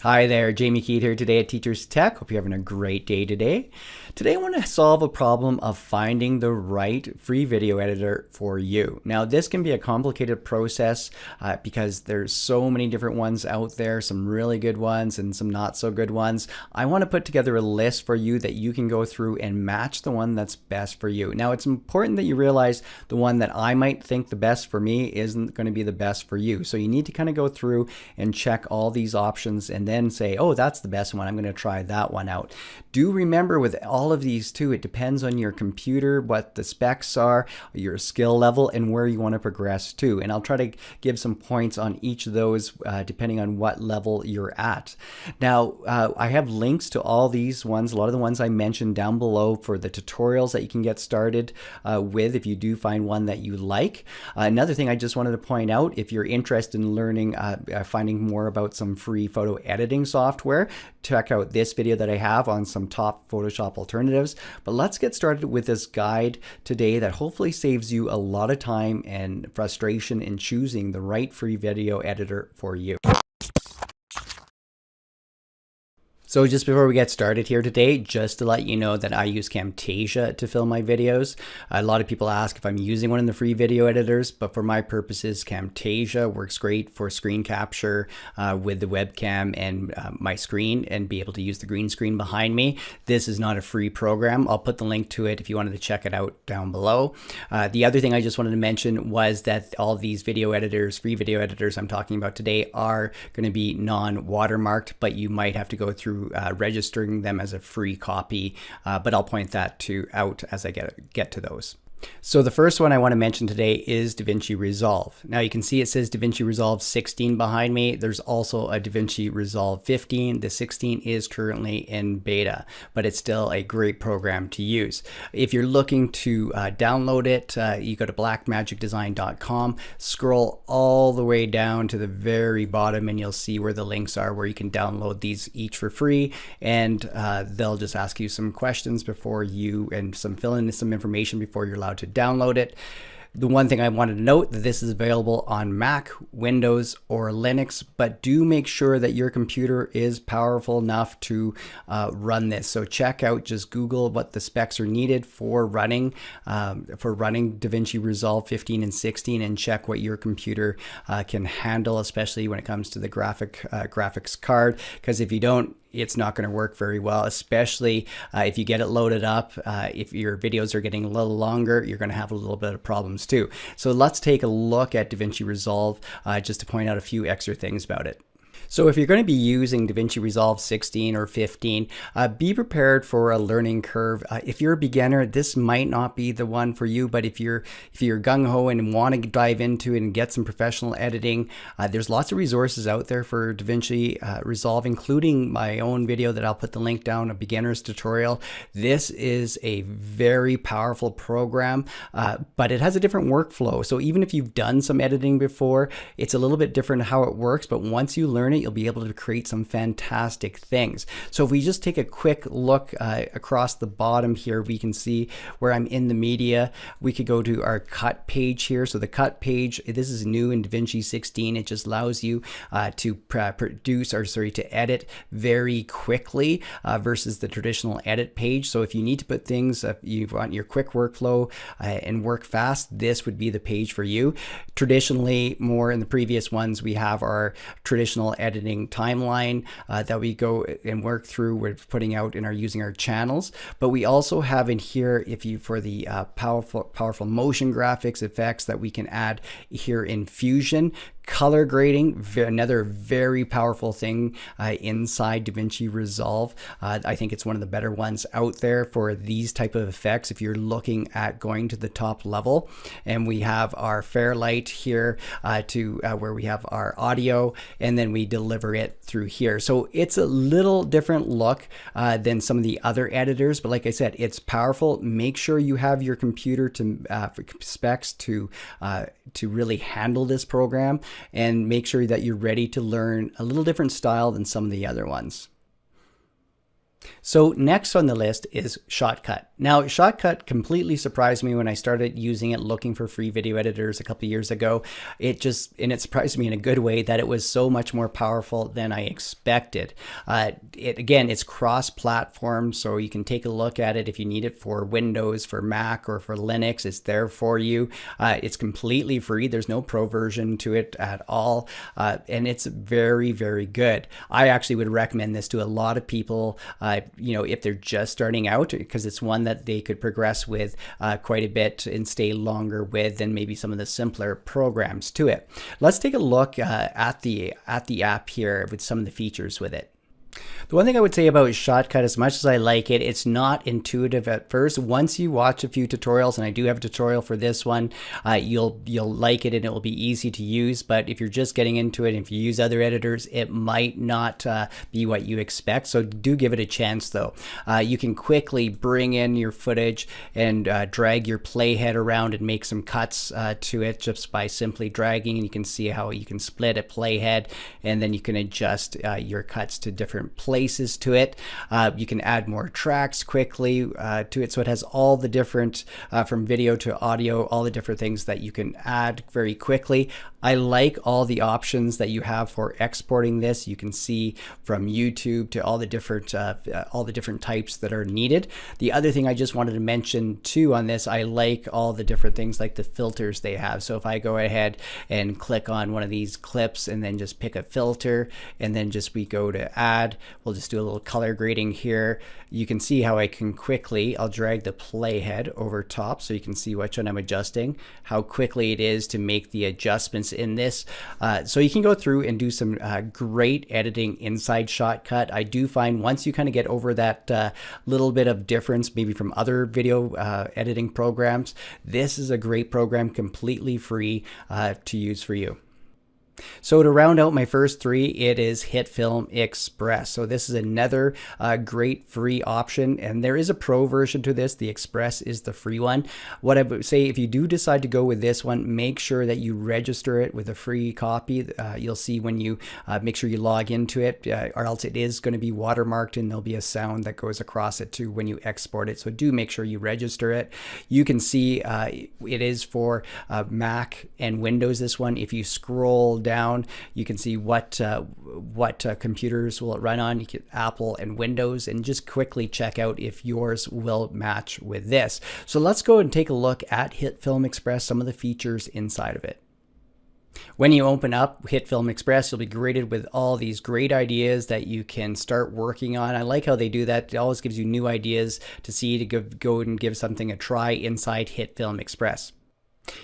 Hi there, Jamie Keat here today at Teachers Tech. Hope you're having a great day today. Today I want to solve a problem of finding the right free video editor for you. Now this can be a complicated process because there's so many different ones out there, some really good ones and some not so good ones. I want to put together a list for you that you can go through and match the one that's best for you. Now it's important that you realize the one that I might think the best for me isn't going to be the best for you. So you need to kind of go through and check all these options and then say, oh, that's the best one. I'm going to try that one out. Do remember with all of these too, it depends on your computer, what the specs are, your skill level, and where you want to progress to. And I'll try to give some points on each of those depending on what level you're at. Now, I have links to all these ones, a lot of the ones I mentioned down below for the tutorials that you can get started with if you do find one that you like. Another thing I just wanted to point out, if you're interested in learning, finding more about some free photo editing software, check out this video that I have on some top Photoshop alternatives. But let's get started with this guide today that hopefully saves you a lot of time and frustration in choosing the right free video editor for you. So just before we get started here today, just to let you know that I use Camtasia to film my videos. A lot of people ask if I'm using one of the free video editors, but for my purposes, Camtasia works great for screen capture with the webcam and my screen and be able to use the green screen behind me. This is not a free program. I'll put the link to it if you wanted to check it out down below. The other thing I just wanted to mention was that all these video editors, free video editors I'm talking about today are going to be non-watermarked, but you might have to go through registering them as a free copy, but I'll point that out as I get to those. So the first one I want to mention today is DaVinci Resolve. Now you can see it says DaVinci Resolve 16 behind me. There's also a DaVinci Resolve 15. The 16 is currently in beta, but it's still a great program to use. If you're looking to download it, you go to blackmagicdesign.com, scroll all the way down to the very bottom and you'll see where the links are where you can download these each for free, and they'll just ask you some questions before you fill in some information before you're allowed to download it. The one thing I wanted to note that this is available on Mac, Windows, or Linux, but do make sure that your computer is powerful enough to run this. So check out, just Google what the specs are needed for running DaVinci Resolve 15 and 16, and check what your computer can handle, especially when it comes to the graphics card, because if you don't, it's not going to work very well, especially if you get it loaded up. If your videos are getting a little longer, you're going to have a little bit of problems too. So let's take a look at DaVinci Resolve just to point out a few extra things about it. So if you're going to be using DaVinci Resolve 16 or 15, be prepared for a learning curve. If you're a beginner, this might not be the one for you, but if you're gung-ho and want to dive into it and get some professional editing, there's lots of resources out there for DaVinci Resolve, including my own video that I'll put the link down, a beginner's tutorial. This is a very powerful program, but it has a different workflow. So even if you've done some editing before, it's a little bit different how it works, but once you learn it, you'll be able to create some fantastic things. So if we just take a quick look across the bottom here, we can see where I'm in the media. We could go to our cut page here. So the cut page, this is new in DaVinci 16. It just allows you to edit very quickly versus the traditional edit page. So if you need to put things, you want your quick workflow and work fast, this would be the page for you. Traditionally, more in the previous ones, we have our traditional editing timeline that we go and work through with putting out and are using our channels. But we also have in here, for the powerful motion graphics effects that we can add here in Fusion. Color grading, another very powerful thing inside DaVinci Resolve. I think it's one of the better ones out there for these type of effects if you're looking at going to the top level. And we have our Fairlight here where we have our audio, and then we deliver it through here. So it's a little different look than some of the other editors, but like I said, it's powerful. Make sure you have your computer specs to really handle this program, and make sure that you're ready to learn a little different style than some of the other ones. So next on the list is Shotcut. Now, Shotcut completely surprised me when I started using it, looking for free video editors a couple of years ago. It surprised me in a good way that it was so much more powerful than I expected. Again, it's cross-platform, so you can take a look at it if you need it for Windows, for Mac, or for Linux. It's there for you. It's completely free. There's no pro version to it at all, and it's very, very good. I actually would recommend this to a lot of people, if they're just starting out, because it's one that they could progress with quite a bit and stay longer with than maybe some of the simpler programs to it. Let's take a look at the app here with some of the features with it. The one thing I would say about Shotcut, as much as I like it, it's not intuitive at first. Once you watch a few tutorials, and I do have a tutorial for this one, you'll like it and it will be easy to use. But if you're just getting into it, and if you use other editors, it might not be what you expect. So do give it a chance though. You can quickly bring in your footage and drag your playhead around and make some cuts to it just by simply dragging. And you can see how you can split a playhead, and then you can adjust your cuts to different places to it. You can add more tracks quickly to it, so it has all the different from video to audio, all the different things that you can add very quickly. I like all the options that you have for exporting this. You can see from YouTube to all the different types that are needed. The other thing I just wanted to mention too on this, I like all the different things like the filters they have. So if I go ahead and click on one of these clips and then just pick a filter, and then we go to add, we'll just do a little color grading here. You can see how I can quickly, I'll drag the playhead over top so you can see which one I'm adjusting, how quickly it is to make the adjustments in this. So you can go through and do some great editing inside Shotcut. I do find once you kind of get over that little bit of difference maybe from other video editing programs, this is a great program, completely free to use for you. So to round out my first three, it is HitFilm Express. So this is another great free option, and there is a pro version to this. The Express is the free one. What I would say, if you do decide to go with this one, make sure that you register it with a free copy. You'll see when you make sure you log into it, or else it is going to be watermarked and there'll be a sound that goes across it too when you export it. So do make sure you register it. You can see it is for Mac and Windows, this one. If you scroll down, you can see what computers will it run on. You get Apple and Windows, and just quickly check out if yours will match with this. So let's go and take a look at HitFilm Express, some of the features inside of it. When you open up HitFilm Express, you'll be greeted with all these great ideas that you can start working on. I like how they do that. It always gives you new ideas to see, to go and give something a try inside HitFilm Express.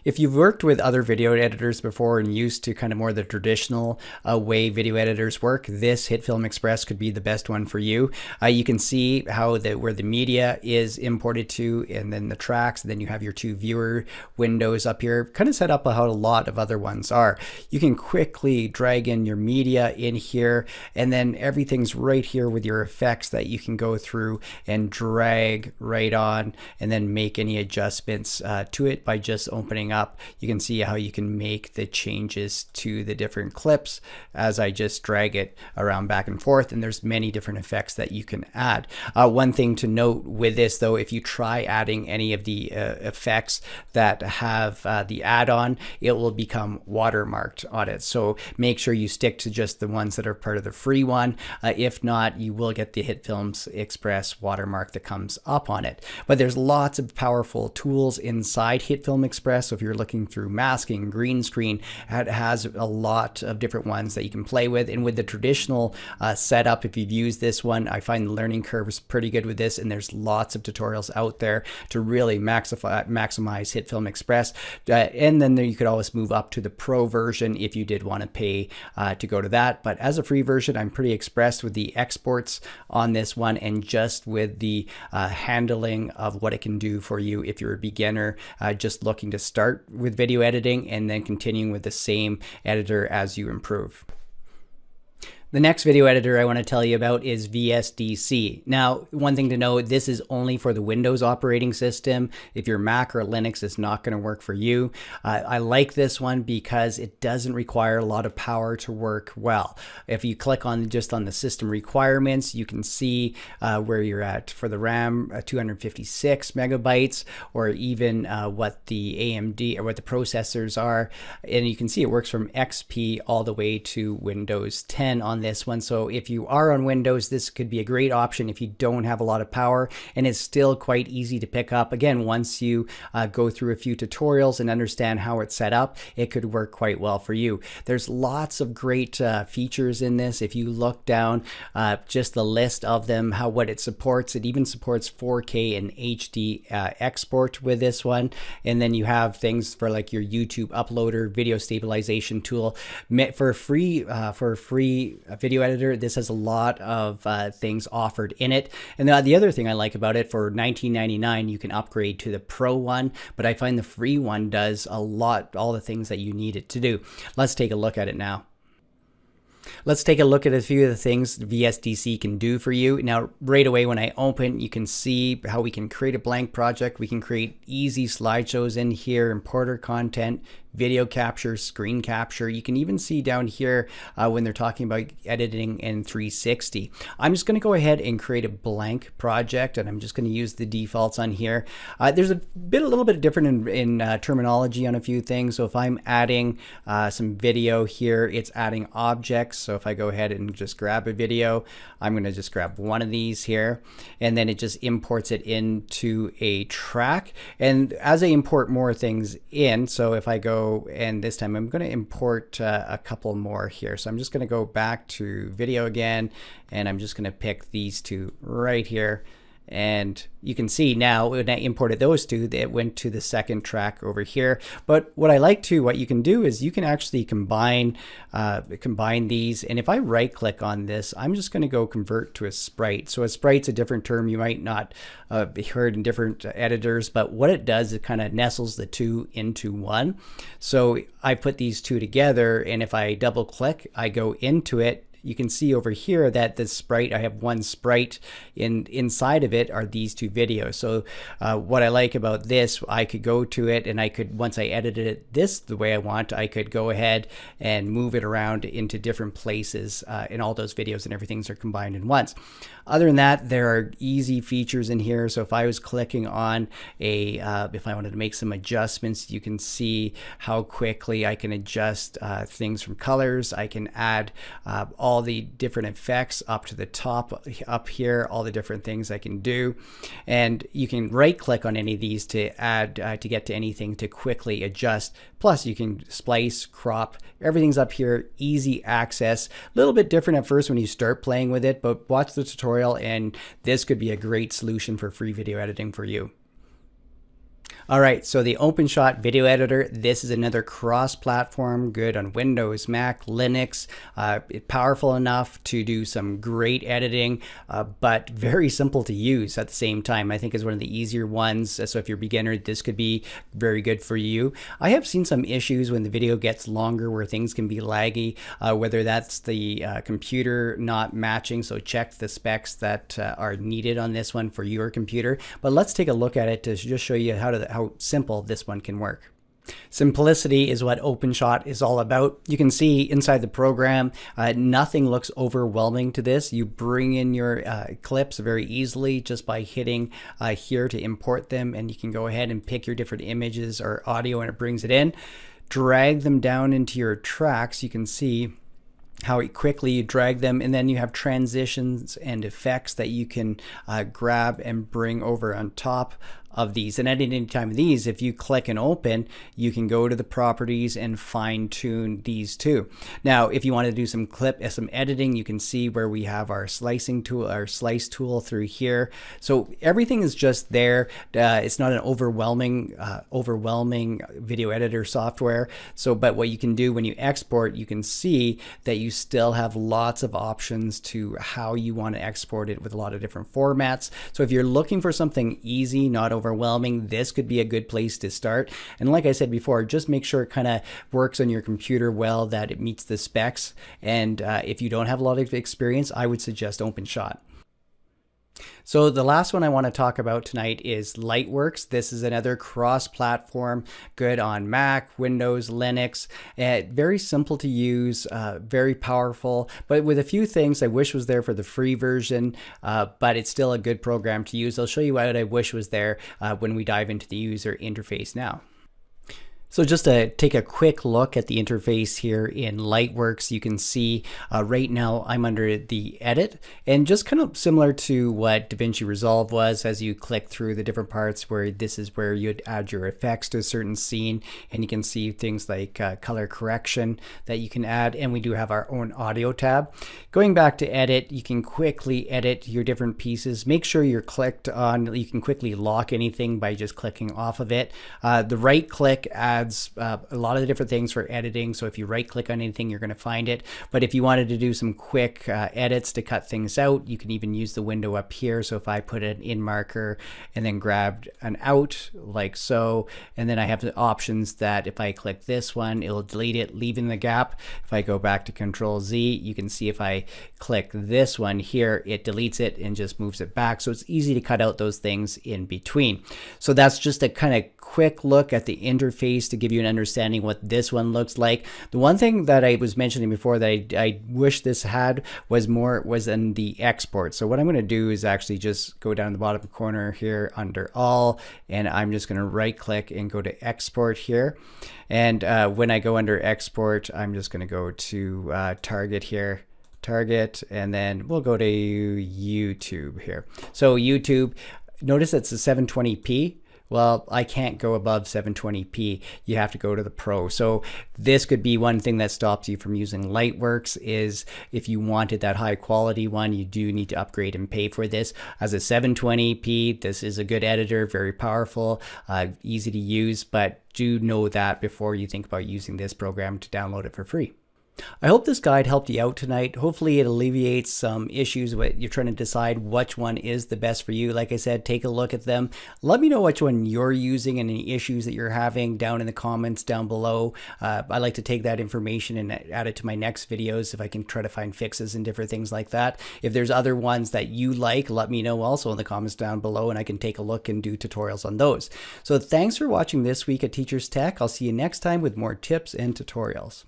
If you've worked with other video editors before and used to kind of more the traditional way video editors work, this HitFilm Express could be the best one for you. You can see how where the media is imported to, and then the tracks, and then you have your two viewer windows up here, kind of set up how a lot of other ones are. You can quickly drag in your media in here, and then everything's right here with your effects that you can go through and drag right on, and then make any adjustments to it by just opening up. You can see how you can make the changes to the different clips as I just drag it around back and forth, and there's many different effects that you can add. One thing to note with this though, if you try adding any of the effects that have the add-on, it will become watermarked on it. So make sure you stick to just the ones that are part of the free one. If not, you will get the HitFilm Express watermark that comes up on it. But there's lots of powerful tools inside HitFilm Express. So if you're looking through masking, green screen, it has a lot of different ones that you can play with. And with the traditional setup, if you've used this one, I find the learning curve is pretty good with this, and there's lots of tutorials out there to really maximize HitFilm Express. And then you could always move up to the pro version if you did want to pay to go to that. But as a free version, I'm pretty impressed with the exports on this one, and just with the handling of what it can do for you if you're a beginner just looking to start with video editing and then continuing with the same editor as you improve. The next video editor I want to tell you about is VSDC. Now, one thing to know, this is only for the Windows operating system. If you're Mac or Linux, it's not going to work for you. I like this one because it doesn't require a lot of power to work well. If you click on just on the system requirements, you can see where you're at for the RAM, 256 megabytes, or even what the AMD or what the processors are. And you can see it works from XP all the way to Windows 10 on this one. So if you are on Windows, this could be a great option if you don't have a lot of power, and it's still quite easy to pick up. Again, once you go through a few tutorials and understand how it's set up, it could work quite well for you. There's lots of great features in this. If you look down just the list of them, what it supports, it even supports 4K and HD export with this one. And then you have things for like your YouTube uploader, video stabilization tool. For a free video editor, this has a lot of things offered in it. And the other thing I like about it, for $19.99 you can upgrade to the Pro one, but I find the free one does all the things that you need it to do. Let's take a look at it now. Let's take a look at a few of the things VSDC can do for you. Now, right away when I open, you can see how we can create a blank project. We can create easy slideshows in here, import our content, video capture, screen capture. You can even see down here when they're talking about editing in 360. I'm just going to go ahead and create a blank project, and I'm just going to use the defaults on here. There's a little bit different in terminology on a few things. So if I'm adding some video here, it's adding objects. So if I go ahead and just grab a video, I'm going to just grab one of these here, and then it just imports it into a track. And as I import more things in, so if I go, and this time I'm going to import a couple more here. So I'm just going to go back to video again, and I'm just going to pick these two right here. And you can see now when I imported those two, it went to the second track over here. But what I like too, what you can do is you can actually combine these. And if I right click on this, I'm just going to go convert to a sprite. So a sprite's a different term you might not heard in different editors, but what it does, it kind of nestles the two into one. So I put these two together, and if I double click, I go into it. You can see over here that the sprite, I have one sprite, inside of it are these two videos. So what I like about this, I could go to it, and I could, once I edited it the way I want, I could go ahead and move it around into different places, and all those videos and everything's are combined in once. Other than that, there are easy features in here. So if I was clicking on if I wanted to make some adjustments, you can see how quickly I can adjust things from colors. I can add all the different effects up to the top up here, all the different things I can do. And you can right click on any of these to add, to get to anything to quickly adjust. Plus you can splice, crop, everything's up here, easy access. A little bit different at first when you start playing with it, but watch the tutorial and this could be a great solution for free video editing for you. All right, so the OpenShot video editor, this is another cross-platform, good on Windows, Mac, Linux, powerful enough to do some great editing, but very simple to use at the same time. I think is one of the easier ones. So if you're a beginner, this could be very good for you. I have seen some issues when the video gets longer where things can be laggy, whether that's the computer not matching. So check the specs that are needed on this one for your computer. But let's take a look at it to just show you how simple this one can work. Simplicity is what OpenShot is all about. You can see inside the program, nothing looks overwhelming to this. You bring in your clips very easily just by hitting here to import them, and you can go ahead and pick your different images or audio and it brings it in. Drag them down into your tracks. You can see how quickly you drag them, and then you have transitions and effects that you can grab and bring over on top of these. And at any time of these, if you click and open, you can go to the properties and fine tune these too. Now, if you want to do some editing, you can see where we have our slicing tool, our slice tool through here. So everything is just there. It's not an overwhelming video editor software. So, but what you can do when you export, you can see that you still have lots of options to how you want to export it with a lot of different formats. So if you're looking for something easy, not overwhelming, this could be a good place to start. And like I said before, just make sure it kind of works on your computer well, that it meets the specs. And if you don't have a lot of experience, I would suggest OpenShot. So the last one I want to talk about tonight is Lightworks. This is another cross-platform, good on Mac, Windows, Linux. Very simple to use, very powerful, but with a few things I wish was there for the free version, but it's still a good program to use. I'll show you what I wish was there when we dive into the user interface now. So just to take a quick look at the interface here in Lightworks, you can see right now I'm under the edit, and just kind of similar to what DaVinci Resolve was, as you click through the different parts where this is where you'd add your effects to a certain scene, and you can see things like color correction that you can add, and we do have our own audio tab. Going back to edit, you can quickly edit your different pieces. Make sure you're clicked on, you can quickly lock anything by just clicking off of it. The right click adds a lot of the different things for editing. So if you right click on anything, you're going to find it. But if you wanted to do some quick edits to cut things out, you can even use the window up here. So if I put an in marker and then grabbed an out like so, and then I have the options that if I click this one, it'll delete it, leaving the gap. If I go back to Control Z, you can see if I click this one here, it deletes it and just moves it back. So it's easy to cut out those things in between. So that's just a kind of quick look at the interface to give you an understanding what this one looks like. The one thing that I was mentioning before that I wish this had was in the export. So what I'm going to do is actually just go down the bottom corner here under all, and I'm just going to right click and go to export here. And when I go under export, I'm just going to go to target here. Target, and then we'll go to YouTube here. So YouTube, notice it's a 720p. Well, I can't go above 720p. You have to go to the Pro. So this could be one thing that stops you from using Lightworks, is if you wanted that high quality one, you do need to upgrade and pay for this. As a 720p, this is a good editor, very powerful, easy to use, but do know that before you think about using this program to download it for free. I hope this guide helped you out tonight. Hopefully it alleviates some issues when you're trying to decide which one is the best for you. Like I said, take a look at them. Let me know which one you're using and any issues that you're having down in the comments down below. I like to take that information and add it to my next videos if I can try to find fixes and different things like that. If there's other ones that you like, let me know also in the comments down below, and I can take a look and do tutorials on those. So thanks for watching this week at Teachers Tech. I'll see you next time with more tips and tutorials.